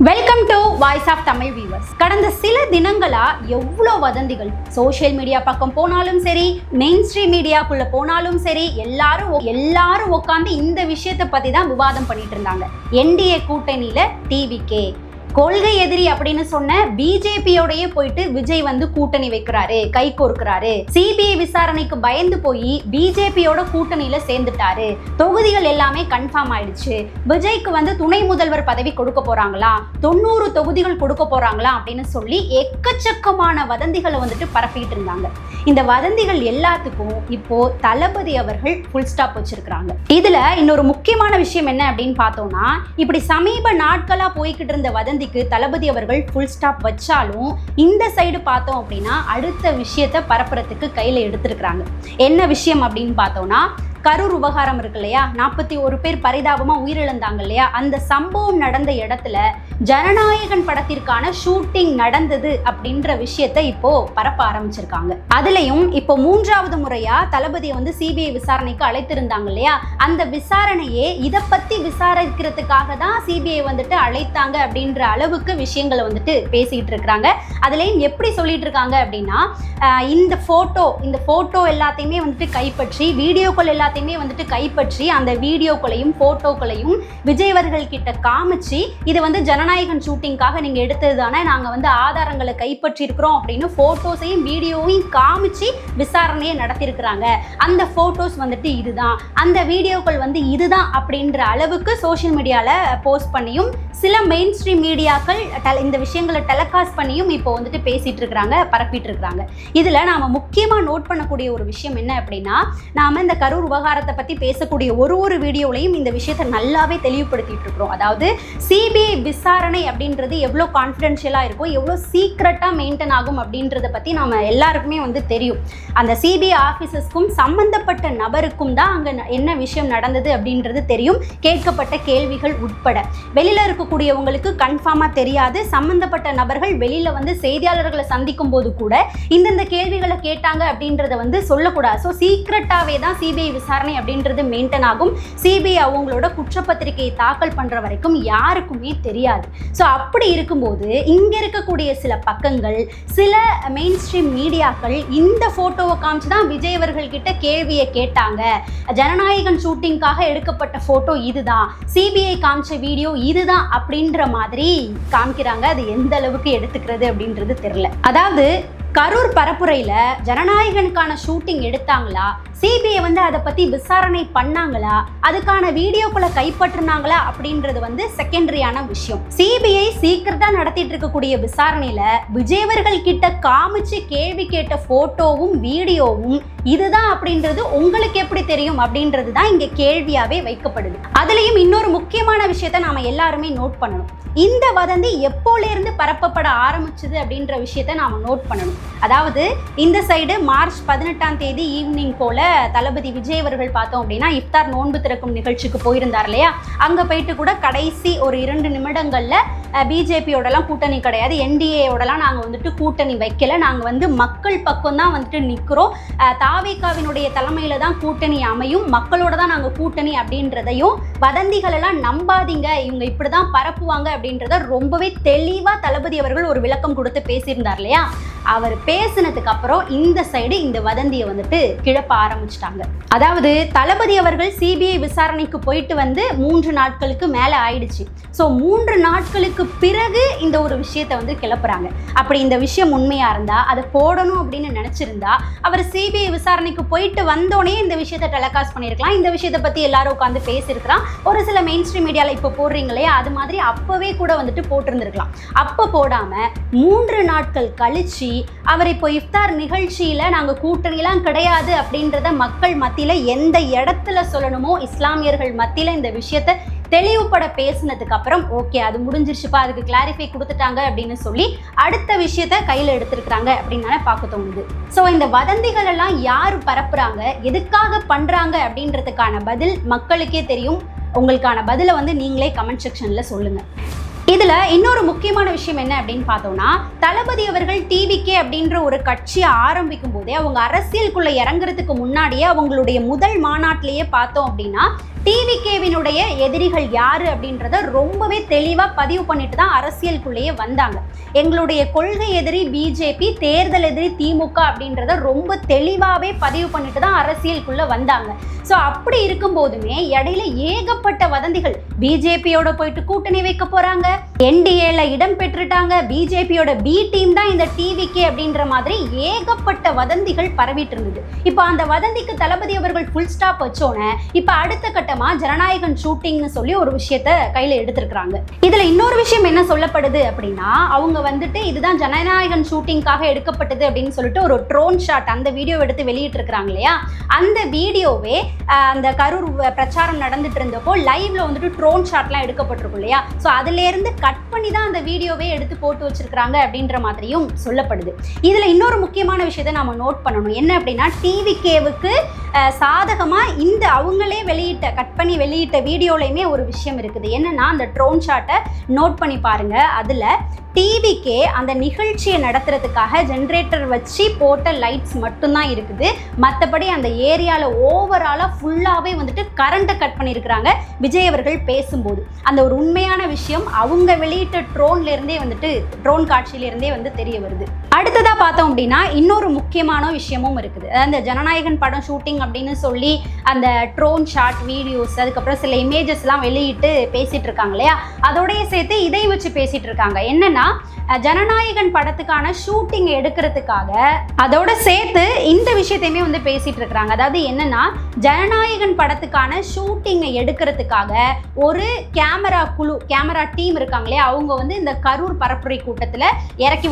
Welcome to voice of Tamil viewers. கடந்த சில தினங்களா எவ்வளோ வதந்திகள் சோஷியல் மீடியா பக்கம் போனாலும் சரி, மெயின் ஸ்ட்ரீம் மீடியாக்குள்ள போனாலும் சரி, எல்லாரும் உட்காந்து இந்த விஷயத்தை பத்தி தான் விவாதம் பண்ணிட்டு இருந்தாங்க. என்டிஏ கூட்டணியில டிவிகே கொள்கை எதிரி அப்படின்னு சொன்ன பிஜேபியோடய போயிட்டு விஜய் வந்து கூட்டணி வைக்கிறாரு, கை கோர்க்கிறாரு. சிபிஐ விசாரணைக்கு பயந்து போய் பிஜேபியோட கூட்டணியில சேர்ந்துட்டாரு. தொகுதிகள் எல்லாமே கன்ஃபார்ம் ஆயிடுச்சு. விஜய்க்கு வந்து துணை முதல்வர் பதவி கொடுக்க போறாங்களா, 90 தொகுதிகள் கொடுக்க போறாங்களா அப்படின்னு சொல்லி எக்கச்சக்கமான வதந்திகளை வந்துட்டு பரப்பிட்டு இருந்தாங்க. இந்த வதந்திகள் எல்லாத்துக்கும் இப்போ தளபதி அவர்கள் ஃபுல் ஸ்டாப் வச்சிருக்கிறாங்க. இதுல இன்னொரு முக்கியமான விஷயம் என்ன அப்படின்னு பார்த்தோம்னா, இப்படி சமீப நாட்களா போய்கிட்டு இருந்த வதந்தி தளபதி அவர்கள் ஃபுல் ஸ்டாப் வச்சாலும் இந்த சைடு பார்த்தோம் அப்படின்னா அடுத்த விஷயத்தை பரப்புறதுக்கு கையில எடுத்திருக்கிறாங்க. என்ன விஷயம் அப்படின்னு பார்த்தோம்னா, கரூர் விவகாரம் இருக்கு இல்லையா, 41 பேர் பரிதாபமா உயிரிழந்தாங்க இல்லையா, அந்த சம்பவம் நடந்த இடத்துல ஜனநாயகன் படத்திற்கான ஷூட்டிங் நடந்தது அப்படின்ற விஷயத்தை இப்போ பரப்ப ஆரம்பிச்சிருக்காங்க. அதுலயும் இப்போ 3வது முறையா தளபதியை வந்து சிபிஐ விசாரணைக்கு அழைத்திருந்தாங்க இல்லையா, அந்த விசாரணையே இதை பத்தி விசாரிக்கிறதுக்காக தான் சிபிஐ வந்துட்டு அழைத்தாங்க அப்படின்ற அளவுக்கு விஷயங்களை வந்துட்டு பேசிட்டு இருக்கிறாங்க. அதுலயும் எப்படி சொல்லிட்டு இருக்காங்க அப்படின்னா, இந்த போட்டோ எல்லாத்தையுமே வந்துட்டு கைப்பற்றி, வீடியோக்கள் எல்லாத்தையுமே வந்துட்டு கைப்பற்றி, அந்த வீடியோக்களையும் போட்டோக்களையும் விஜய் அவர்கள் கிட்ட காமிச்சு, இது வந்து ஜனநாயகன் ஷூட்டிங்காக நீங்க எடுத்தது தானே, நாங்க வந்து ஆதாரங்களை கைப்பற்றி இருக்கிறோம் அப்படின்னு போட்டோஸையும் வீடியோவையும் காமிச்சு விசாரணையை நடத்தியிருக்கிறாங்க. அந்த போட்டோஸ் வந்துட்டு இதுதான், அந்த வீடியோக்கள் வந்து இதுதான் அப்படின்ற அளவுக்கு சோஷியல் மீடியால போஸ்ட் பண்ணியும், சில மெயின் ஸ்ட்ரீம் மீடியாக்கள் இந்த விஷயங்களை டெலிகாஸ்ட் பண்ணியும் இப்போ வந்துட்டு பேசிட்டு இருக்கிறாங்க, பரப்பிட்டு இருக்கிறாங்க. இதுல நாம முக்கியமா நோட் பண்ணக்கூடிய ஒரு விஷயம் என்ன அப்படின்னா, நாம இந்த கரூர் விவகாரத்தை பத்தி பேசக்கூடிய ஒரு வீடியோலையும் இந்த விஷயத்தை நல்லாவே தெளிவுபடுத்திட்டு இருக்கிறோம். அதாவது சிபிஐ விசாரணை அப்படின்றது எவ்வளோ கான்ஃபிடென்ஷியலா இருக்கும், எவ்வளோ சீக்ரெட்டா மெயின்டைன் ஆகும் அப்படின்றத பத்தி நாம எல்லாருக்குமே வந்து தெரியும். அந்த சிபிஐ ஆஃபீஸர்ஸ்க்கும் சம்பந்தப்பட்ட நபருக்கும் தான் அங்க என்ன விஷயம் நடந்தது அப்படின்றது தெரியும், கேட்கப்பட்ட கேள்விகள் உட்பட. வெளியில இருக்கக்கூடியவங்களுக்கு கன்ஃபார்மா தெரியாது. சம்பந்தப்பட்ட நபர்கள் வெளியில வந்து செய்தியாளர்களை சந்திக்கும் போது கூட இந்தந்த கேள்விகளை கேட்டாங்க அப்படின்றத வந்து சொல்லக்கூடாது. ஸோ சீக்ரெட்டாவே தான் சிபிஐ விசாரணை அப்படின்றது மெயின்டைன் ஆகும். சிபிஐ அவங்களோட குற்றப்பத்திரிகையை தாக்கல் பண்ற வரைக்கும் யாருக்குமே தெரியாது. ஸோ அப்படி இருக்கும்போது இங்க இருக்கக்கூடிய சில பக்கங்கள், சில மெயின் ஸ்ட்ரீம் மீடியாக்கள் இந்த போட்டோவை காமிச்சு தான் விஜய் அவர்கள் கிட்ட கேள்வியை கேட்டாங்க. ஜனநாயகன் ஷூட்டிங்காக எடுக்கப்பட்ட போட்டோ இதுதான், சிபிஐ காமிச்ச வீடியோ இதுதான் அப்படின்ற மாதிரி காமிக்கிறாங்க. அது எந்த அளவுக்கு எடுத்துக்கிறது அப்படின்றது தெரியல. அதாவது கரூர் பரப்புரையில ஜனநாயகனுக்கான ஷூட்டிங் எடுத்தாங்களா, சிபிஐ வந்து அதை பத்தி விசாரணை பண்ணாங்களா, அதுக்கான வீடியோக்களை கைப்பற்றினாங்களா அப்படின்றது வந்து செகண்டரியான விஷயம். சிபிஐ சீக்கிரட்டா நடத்திட்டு இருக்கக்கூடிய விசாரணையில விஜயவர்கள் கிட்ட காமிச்சு கேள்வி கேட்ட போட்டோவும் வீடியோவும் இதுதான் அப்படின்றது உங்களுக்கு எப்படி தெரியும் அப்படின்றது தான் இங்க கேள்வியாவே வைக்கப்படுது. அதுலயும் இன்னொரு முக்கியமான விஷயத்தை நாம எல்லாருமே நோட் பண்ணணும். இந்த வதந்தி எப்போல இருந்து பரப்பப்பட ஆரம்பிச்சது அப்படின்ற விஷயத்தை நாம நோட் பண்ணணும். அதாவது இந்த சைடு மார்ச் 18ஆம் தேதி ஈவினிங் போல தளபதி விஜய் அவர்கள் பார்த்தோம் அப்படின்னா இஃப்தார் நோன்பு திறக்கும் நிகழ்ச்சிக்கு போயிருந்தார் இல்லையா, அங்க போயிட்டு கூட கடைசி ஒரு 2 நிமிடங்கள்ல பிஜேபியோடலாம் கூட்டணி கிடையாது, என்டிஏயோடலாம் நாங்க வந்துட்டு கூட்டணி வைக்கல, நாங்க வந்து மக்கள் பக்கம் தான் வந்துட்டு நிக்கிறோம், தாவேகாவினுடைய தலைமையில தான் கூட்டணி அமையும், மக்களோட தான் நாங்க கூட்டணி அப்படின்றதையும், வதந்திகள் எல்லாம் நம்பாதீங்க, இவங்க இப்படிதான் பரப்புவாங்க அப்படின்றத ரொம்பவே தெளிவா தளபதி அவர்கள் ஒரு விளக்கம் கொடுத்து பேசியிருந்தார் இல்லையா. அவர் பேசினதுக்கு அப்புறம் இந்த சைடு இந்த வதந்தியை வந்துட்டு கிளப்ப ஆரம்பிச்சிட்டாங்க. அதாவது தளபதி அவர்கள் சிபிஐ விசாரணைக்கு போயிட்டு வந்து 3 நாட்களுக்கு மேல ஆயிடுச்சு. ஸோ 3 நாட்களுக்கு பிறகு இந்த ஒரு விஷயத்தை வந்து கிளப்புறாங்க. அப்படி இந்த விஷயம் உண்மையா இருந்தா அதை போடணும் அப்படின்னு நினைச்சிருந்தா அவர் சிபிஐ விசாரணைக்கு போயிட்டு வந்தோடனே இந்த விஷயத்தை டெலிகாஸ்ட் பண்ணியிருக்கலாம், இந்த விஷயத்தை பத்தி எல்லாரும் உட்காந்து பேசியிருக்கலாம். ஒரு சில மெயின் ஸ்ட்ரீம் மீடியால இப்போ போடுறீங்களே அது மாதிரி அப்பவே கூட வந்துட்டு போட்டிருந்திருக்கலாம். அப்ப போடாம 3 நாட்கள் கழிச்சு அவர் இப்போ இஃப்தார் நிகழ்ச்சியில நாங்க கூட்டணிலாம் கிடையாது அப்படின்றத மக்கள் மத்தியில எந்த இடத்துல சொல்லணுமோ இஸ்லாமியர்கள் மத்தியில இந்த விஷயத்தை தெளிவுபட பேசினதுக்கு அப்புறம் ஓகே அது முடிஞ்சிருச்சுப்பா, அதுக்கு கிளாரிஃபை கொடுத்துட்டாங்க அப்படின்னு சொல்லி அடுத்த விஷயத்த கையில எடுத்திருக்கிறாங்க அப்படின்னு பார்க்க தோணுது. ஸோ இந்த வதந்திகள் எல்லாம் யாரு பரப்புறாங்க, எதுக்காக பண்றாங்க அப்படின்றதுக்கான பதில் மக்களுக்கே தெரியும். உங்களுக்கான பதிலை வந்து நீங்களே கமெண்ட் செக்ஷன்ல சொல்லுங்க. இதுல இன்னொரு முக்கியமான விஷயம் என்ன அப்படின்னு பார்த்தோம்னா, தளபதி அவர்கள் டிவிகே அப்படின்ற ஒரு கட்சியை ஆரம்பிக்கும் போதே அவங்க அரசியலுக்குள்ள இறங்குறதுக்கு முன்னாடியே அவங்களுடைய முதல் மாநாட்டிலேயே பார்த்தோம் அப்படின்னா டிவிகேவினுடைய எதிரிகள் யாரு அப்படின்றத ரொம்பவே தெளிவா பதிவு பண்ணிட்டு தான் அரசியலுக்குள்ளேயே வந்தாங்க. எங்களுடைய கொள்கை எதிரி பிஜேபி, தேர்தல் எதிரி திமுக அப்படின்றத ரொம்ப தெளிவாவே பதிவு பண்ணிட்டு தான் அரசியலுக்குள்ள வந்தாங்க. ஸோ அப்படி இருக்கும் போதுமே இடையில ஏகப்பட்ட வதந்திகள், பிஜேபியோட போயிட்டு கூட்டணி வைக்க போறாங்க, என்டிஏல இடம் பெற்றுட்டாங்க, பிஜேபியோட பி டீம் தான் இந்த டிவிகே அப்படின்ற மாதிரி ஏகப்பட்ட வதந்திகள் பரவிட்டு இருந்தது. இப்போ அந்த வதந்திக்கு தளபதி அவர்கள் ஃபுல் ஸ்டாப் வச்சோன்னே இப்போ அடுத்த கட்டமா ஜனநாயகன் ஷூட்டிங்னு சொல்லி ஒரு விஷயத்த கையில எடுத்திருக்கிறாங்க. இதுல இன்னொரு விஷயம் என்ன சொல்லப்படுது அப்படின்னா, அவங்க வந்துட்டு இதுதான் ஜனநாயகன் ஷூட்டிங்காக எடுக்கப்பட்டது அப்படின்னு சொல்லிட்டு ஒரு ட்ரோன் ஷாட் அந்த வீடியோ எடுத்து வெளியிட்டு இருக்கிறாங்க இல்லையா. அந்த வீடியோவே அந்த கரூர் பிரச்சாரம் நடந்துட்டு இருந்தப்போ லைவ்ல வந்துட்டு ட்ரோன் ஷாட்லாம் எடுக்கப்பட்டிருக்கும் இல்லையா. ஸோ அதுல இருந்து கட் பண்ணி தான் அந்த வீடியோவே எடுத்து போட்டு வச்சிருக்காங்க அப்படின்ற மாதிரியும் சொல்லப்படுது. இதுல இன்னொரு முக்கியமான விஷயத்தை நாம நோட் பண்ணணும். என்ன அப்படின்னா, டிவிகேவுக்கு சாதகமா இந்த அவங்களே கட் பண்ணி வெளியிட்ட வீடியோலையுமே ஒரு விஷயம் இருக்குது. என்னன்னா, அந்த ட்ரோன் ஷாட்டை நோட் பண்ணி பாருங்க. அதுல டிவிகே அந்த நிகழ்ச்சியை நடத்துறதுக்காக ஜென்ரேட்டர் வச்சு போட்ட லைட்ஸ் மட்டும்தான் இருக்குது. மற்றபடி அந்த ஏரியாவில் ஓவராலாக ஃபுல்லாகவே வந்துட்டு கரண்ட்டை கட் பண்ணியிருக்கிறாங்க விஜய் அவர்கள் பேசும்போது. அந்த ஒரு உண்மையான விஷயம் அவங்க வெளியிட்ட ட்ரோன்லேருந்தே வந்துட்டு ட்ரோன் காட்சியிலேருந்தே வந்து தெரிய வருது. அடுத்ததாக பார்த்தோம் அப்படின்னா இன்னொரு முக்கியமான விஷயமும் இருக்குது. அந்த ஜனநாயகன் படம் ஷூட்டிங் அப்படின்னு சொல்லி அந்த ட்ரோன் ஷாட் வீடியோஸ், அதுக்கப்புறம் சில இமேஜஸ்லாம் வெளியிட்டு பேசிகிட்டு இருக்காங்க இல்லையா. அதோடைய சேர்த்து இதை வச்சு பேசிகிட்டு இருக்காங்க. என்னன்னா, ஜனநாயகன் படத்துக்கான ஷூட்டிங் எடுக்கிறதுக்காக அதோட சேர்த்து இந்த விஷயத்தையுமே வந்து பேசிட்டு இருக்கிறாங்க. அதாவது என்னன்னா, ஜனநாயகன் படத்துக்கான ஷூட்டிங்கை எடுக்கிறதுக்காக ஒரு கேமரா டீம் இருக்காங்களே, அவங்க வந்து இந்த கரூர் பரப்புரை கூட்டத்தில் இறக்கி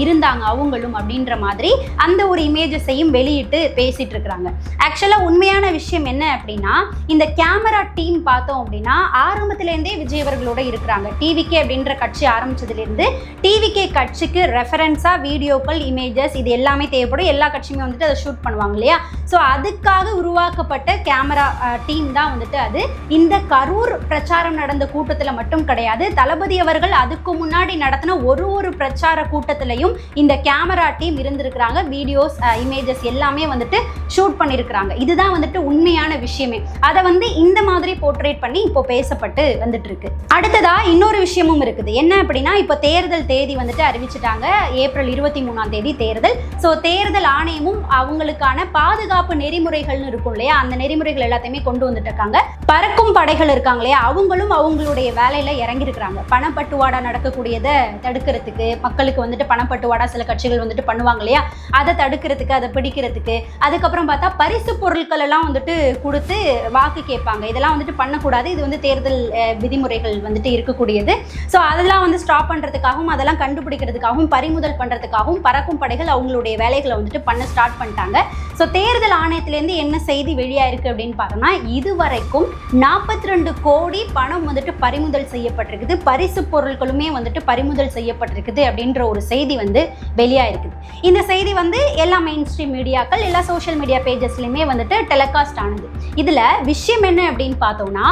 இருந்தாங்க அவங்களும் அப்படின்ற மாதிரி அந்த ஒரு இமேஜஸையும் வெளியிட்டு பேசிட்டு இருக்கிறாங்க. ஆக்சுவலா உண்மையான விஷயம் என்ன அப்படின்னா, இந்த கேமரா டீம் பார்த்தோம் அப்படின்னா ஆரம்பத்திலேருந்தே விஜய் அவர்களோட இருக்கிறாங்க. டிவிகே அப்படின்ற கட்சி ஆரம்பிச்சதுலேருந்து டிவிகே கட்சிக்கு ரெஃபரன்ஸா வீடியோக்கள், இமேஜஸ் இது எல்லாமே தேவைப்படும். எல்லா கட்சியுமே வந்துட்டு அதை ஷூட் பண்ணுவாங்க இல்லையா. ஸோ அதுக்காக உருவாக்கப்பட்ட கேமரா டீம் தான் வந்துட்டு அது. இந்த கரூர் பிரச்சாரம் நடந்த கூட்டத்தில் மட்டும் கிடையாது, தளபதி அவர்கள் அதுக்கு முன்னாடி நடத்தின ஒரு பிரச்சார கூட்டத்திலையும் இந்த கேமரா டீம் இருந்திருக்கிறாங்க. வீடியோஸ், இமேஜஸ் எல்லாமே வந்துட்டு ஷூட் பண்ணியிருக்கிறாங்க. இதுதான் வந்துட்டு உண்மையான விஷயமே. அதை வந்து இந்த மாதிரி போர்ட்ரேட் பண்ணி இப்போ பேசப்பட்டு வந்துட்டு இருக்கு. அடுத்ததா இன்னொரு விஷயமும் இருக்குது. என்ன அப்படின்னா, இப்போ தேர்தல் தேதி வந்துட்டு அறிவிச்சிட்டாங்க. ஏப்ரல் 23ஆம் தேதி தேர்தல். ஸோ தேர்தல் ஆணையமும் அவங்களுக்கான பாதுகாப்பு நெறிமுறைகள்னு இருக்கும் இல்லையா, அந்த நெறிமுறைகள் எல்லாத்தையுமே கொண்டு வந்துட்டு இருக்காங்க. பறக்கும் படைகள் இருக்காங்க இல்லையா, அவங்களும் அவங்களுடைய வேலையில இறங்கியிருக்கிறாங்க. பணப்பட்டுவாடா நடக்கக்கூடியதை தடுக்கிறதுக்கு, மக்களுக்கு வந்துட்டு பணப்பட்டுவாடா சில கட்சிகள் வந்துட்டு பண்ணுவாங்க இல்லையா, அதை தடுக்கிறதுக்கு, அதை பிடிக்கிறதுக்கு. அதுக்கப்புறம் பார்த்தா பரிசு பொருட்கள் எல்லாம் வந்துட்டு கொடுத்து வாக்கு கேட்பாங்க. இதெல்லாம் வந்துட்டு பண்ணக்கூடாது, இது வந்து தேர்தல் விதிமுறைகள் வந்துட்டு இருக்கக்கூடியது. ஸோ அதெல்லாம் வந்து ஸ்டாப் பண்ணுறதுக்காகவும், அதெல்லாம் கண்டுபிடிக்கிறதுக்காகவும், பறிமுதல் பண்ணுறதுக்காகவும் பறக்கும் படைகள் அவங்களுடைய வேலைகளை வந்துட்டு பண்ண ஸ்டார்ட் பண்ணிட்டாங்க. ஸோ தேர்தல் ஆணையத்திலேருந்து என்ன செய்தி வெளியாயிருக்கு அப்படின்னு பார்த்தோம்னா, இதுவரைக்கும் 42 கோடி பணம் வந்துட்டு பறிமுதல் செய்யப்பட்டிருக்குது, பரிசு பொருட்களுமே வந்துட்டு பறிமுதல் செய்யப்பட்டிருக்குது அப்படின்ற ஒரு செய்தி வந்து வெளியாயிருக்குது. இந்த செய்தி வந்து எல்லா மெயின் ஸ்ட்ரீம் மீடியாக்கள், எல்லா சோஷியல் மீடியா பேஜஸ்லையுமே வந்துட்டு டெலிகாஸ்ட் ஆனது. இதில் விஷயம் என்ன அப்படின்னு பார்த்தோம்னா,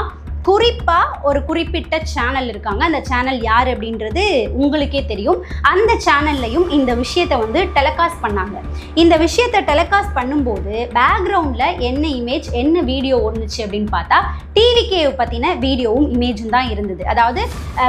குறிப்பாக ஒரு குறிப்பிட்ட சேனல் இருக்காங்க. அந்த சேனல் யார் அப்படின்றது உங்களுக்கே தெரியும். அந்த சேனல்லையும் இந்த விஷயத்தை வந்து டெலிகாஸ்ட் பண்ணாங்க. இந்த விஷயத்தை டெலிகாஸ்ட் பண்ணும்போது பேக்ரவுண்டில் என்ன இமேஜ், என்ன வீடியோ ஒன்றுச்சு அப்படின்னு பார்த்தா, டிவிகேவை பற்றின வீடியோவும் இமேஜும் தான் இருந்தது. அதாவது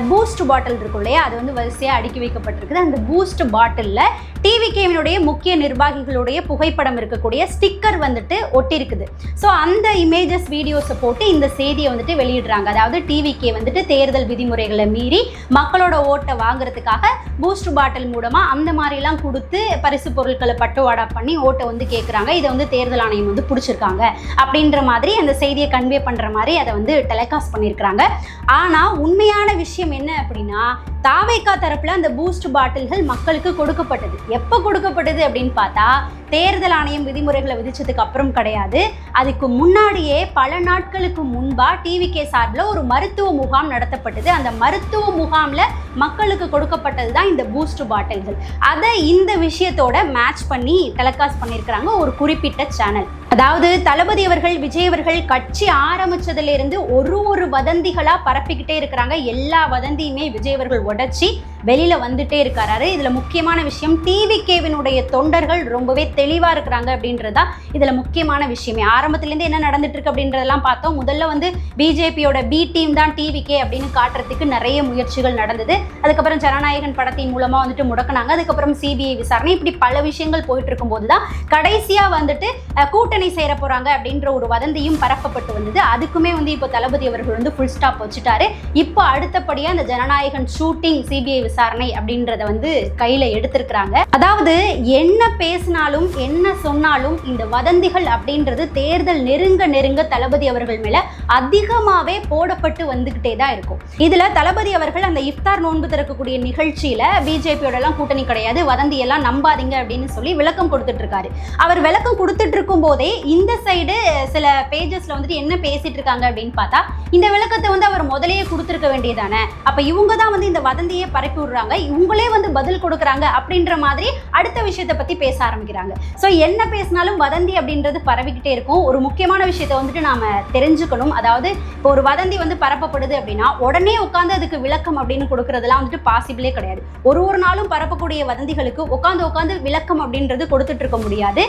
பூஸ்ட் பாட்டில் இருக்கும் இல்லையா, அது வந்து வரிசையாக அடுக்கி வைக்கப்பட்டிருக்குது. அந்த பூஸ்ட் பாட்டிலில் டிவிகேவினுடைய முக்கிய நிர்வாகிகளுடைய புகைப்படம் இருக்கக்கூடிய ஸ்டிக்கர் வந்துட்டு ஒட்டிருக்குது. ஸோ அந்த இமேஜஸ், வீடியோஸை போட்டு இந்த செய்தியை வந்துட்டு வெளியிடுறாங்க. அதாவது டிவிகே வந்துட்டு தேர்தல் விதிமுறைகளை மீறி மக்களோட ஓட்டை வாங்குறதுக்காக பூஸ்ட் பாட்டில் மூலமா அந்த மாதிரிலாம் கொடுத்து பரிசு பொருட்களை பட்டுவாடா பண்ணி ஓட்டை வந்து கேட்குறாங்க. இதை வந்து தேர்தல் ஆணையம் வந்து பிடிச்சிருக்காங்க அப்படின்ற மாதிரி அந்த செய்தியை கன்வே பண்ணுற மாதிரி அதை வந்து டெலிகாஸ்ட் பண்ணியிருக்கிறாங்க. ஆனால் உண்மையான விஷயம் என்ன அப்படின்னா, தாவேகா தரப்பில் அந்த பூஸ்ட் பாட்டில்கள் மக்களுக்கு கொடுக்கப்பட்டது. எப்போ கொடுக்கப்பட்டது அப்படின்னு பார்த்தா, தேர்தல் ஆணையம் விதிமுறைகளை விதிச்சதுக்கு அப்புறம் கிடையாது, அதுக்கு முன்னாடியே பல நாட்களுக்கு முன்பா டிவிகே சார்பில் ஒரு மருத்துவ முகாம் நடத்தப்பட்டது. அந்த மருத்துவ முகாமில் மக்களுக்கு கொடுக்கப்பட்டது தான் இந்த பூஸ்ட் பாட்டில்கள். அதை இந்த விஷயத்தோட மேட்ச் பண்ணி டெலிகாஸ்ட் பண்ணியிருக்கிறாங்க ஒரு குறிப்பிட்ட சேனல். அதாவது தளபதி அவர்கள், விஜய் அவர்கள் கட்சி ஆரம்பிச்சதிலிருந்து ஒரு வதந்திகளா பரப்பிக்கிட்டே இருக்கிறாங்க. எல்லா வதந்தியுமே விஜய் அவர்கள் உடைச்சி வெளியில வந்துட்டே இருக்காரு. இதுல முக்கியமான விஷயம், டிவிகேவினுடைய தொண்டர்கள் ரொம்பவே தெளிவா இருக்கிறாங்க அப்படின்றதா இதுல முக்கியமான விஷயமே. ஆரம்பத்திலேருந்து என்ன நடந்துட்டு இருக்கு அப்படின்றதெல்லாம் பார்த்தோம். முதல்ல வந்து பிஜேபியோட பி டீம் தான் டிவிகே அப்படின்னு காட்டுறதுக்கு நிறைய முயற்சிகள் நடந்தது. அதுக்கப்புறம் ஜனநாயகன் படத்தின் மூலமா வந்துட்டு முடக்கினாங்க. அதுக்கப்புறம் சிபிஐ விசாரணை, இப்படி பல விஷயங்கள் போயிட்டு இருக்கும் போதுதான் கடைசியா வந்துட்டு கூட்டணி சேர போறாங்க அப்படின்ற ஒரு வதந்தியும் பரப்பப்பட்டு வந்தது. அதுக்குமே வந்து இப்போ தளபதி அவர்கள் வந்து ஃபுல் ஸ்டாப் வச்சுட்டாரு. இப்போ அடுத்தபடியா இந்த ஜனநாயகன் ஷூட்டிங் சிபிஐ விசாரணை அப்படின்றத வந்து கையில எடுத்திருக்கிறாங்க. அதாவது என்ன பேசினாலும் என்ன சொன்னாலும் இந்த வதந்திகள் அப்படின்றது தேர்தல் நெருங்க தளபதி அவர்கள் மேல அதிகமாவே போடப்பட்டு வந்துகிட்டே தான் இருக்கும். இதுல தளபதி அவர்கள் அந்த இஃப்தார் நோன்பு திறக்கக்கூடிய நிகழ்ச்சியில பிஜேபியோட எல்லாம் கூட்டணி கிடையாது, வதந்தி எல்லாம் நம்பாதீங்க அப்படின்னு சொல்லி விளக்கம் கொடுத்துட்டு இருக்காரு. அவர் விளக்கம் கொடுத்துட்டு இருக்கும் போதே இந்த சைடு சில பேஜஸ்ல வந்துட்டு என்ன பேசிட்டு இருக்காங்க அப்படின்னு பார்த்தா, இந்த விளக்கத்தை வந்து அவர் முதலையே கொடுத்துருக்க வேண்டியதானே, அப்ப இவங்க தான் வந்து இந்த வதந்தியை பரப்பி விடுறாங்க, இவங்களே வந்து பதில் கொடுக்குறாங்க அப்படின்ற மாதிரி அடுத்த விஷயத்தை பத்தி பேச ஆரம்பிக்கிறாங்க. ஸோ என்ன பேசினாலும் வதந்தி அப்படின்றது பரவிக்கிட்டே இருக்கும். ஒரு முக்கியமான விஷயத்தை வந்துட்டு நாம தெரிஞ்சுக்கணும். அதாவது இப்போ ஒரு வதந்தி வந்து பரப்பப்படுது அப்படின்னா உடனே உட்காந்து அதுக்கு விளக்கம் அப்படின்னு கொடுக்கறதுலாம் வந்துட்டு பாசிபிளே கிடையாது. ஒரு நாளும் பரப்பக்கூடிய வதந்திகளுக்கு உட்காந்து விளக்கம் அப்படின்றது கொடுத்துட்டு இருக்க முடியாது.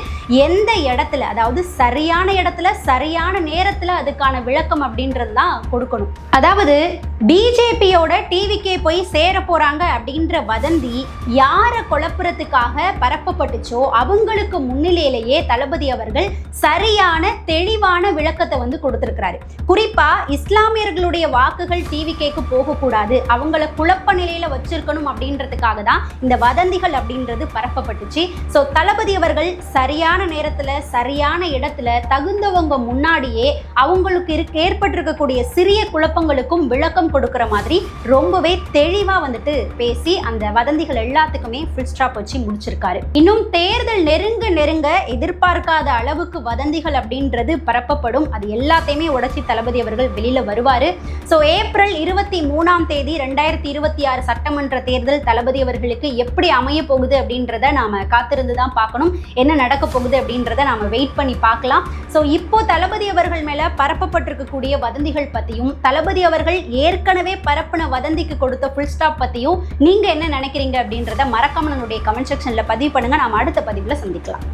எந்த இடத்துல, அதாவது சரியான இடத்துல சரியான நேரத்துல அதுக்கான விளக்கம் அப்படின்றது தான் கொடுக்கணும். அதாவது பிஜேபியோட டிவிகே போய் சேர போறாங்க அப்படின்ற வதந்தி யாரை குழப்புறதுக்காக பரப்பப்பட்டுச்சோ அவங்களுக்கு முன்னிலையிலேயே தளபதி அவர்கள் சரியான தெளிவான விளக்கத்தை வந்து கொடுத்திருக்கிறாரு. குறிப்பா இஸ்லாமியர்களுடைய வாக்குகள் டிவிகேக்கு போகக்கூடாது, அவங்கள குழப்ப நிலையில வச்சிருக்கணும் அப்படின்றதுக்காக தான் இந்த வதந்திகள் அப்படின்றது பரப்பப்பட்டுச்சு. ஸோ தளபதி அவர்கள் சரியான நேரத்துல சரியான இடத்துல தகுந்தவங்க முன்னாடியே அவங்களுக்கு ஏற்பட்டிருக்கக்கூடிய சிறிய குழப்பங்களுக்கும் விளக்கம் கொடுக்கிற மாதிரி ரொம்பவே தெளிவா வந்துட்டு பேசி அந்த வதந்திகள் எல்லாத்துக்குமே ஃபுல் ஸ்டாப் வச்சு முடிச்சிருக்காரு. இன்னும் தேர்தல் நெருங்க எதிர்பார்க்காத அளவுக்கு வதந்திகள் அப்படின்றது பரப்பப்படும். அது எல்லாத்தையுமே உடைச்சி தளபதி அவர்கள் வெளியில வருவாரு. ஸோ ஏப்ரல் 23 2026 சட்டமன்ற தேர்தல் தளபதி அவர்களுக்கு எப்படி அமைய போகுது அப்படின்றத நாம காத்திருந்து தான் பார்க்கணும். என்ன நடக்க போகுது அப்படின்றத நாம வெயிட் பண்ணி பார்க்கலாம். ஸோ இப்போ தளபதி அவர்கள் மேல பரப்பப்பட்டிருக்கக்கூடிய வதந்திகள் பத்தியும், தளபதி அவர்கள் ஏற்கனவே பரப்பின வதந்திக்கு கொடுத்த ஃபுல் ஸ்டாப் பத்தியும் நீங்க என்ன நினைக்கிறீங்க அப்படின்றத மறக்காம நம்மளுடைய கமெண்ட் செக்ஷன்ல பதிவு பண்ணுங்க. நாம அடுத்த பதிவுல சந்திக்கலாம்.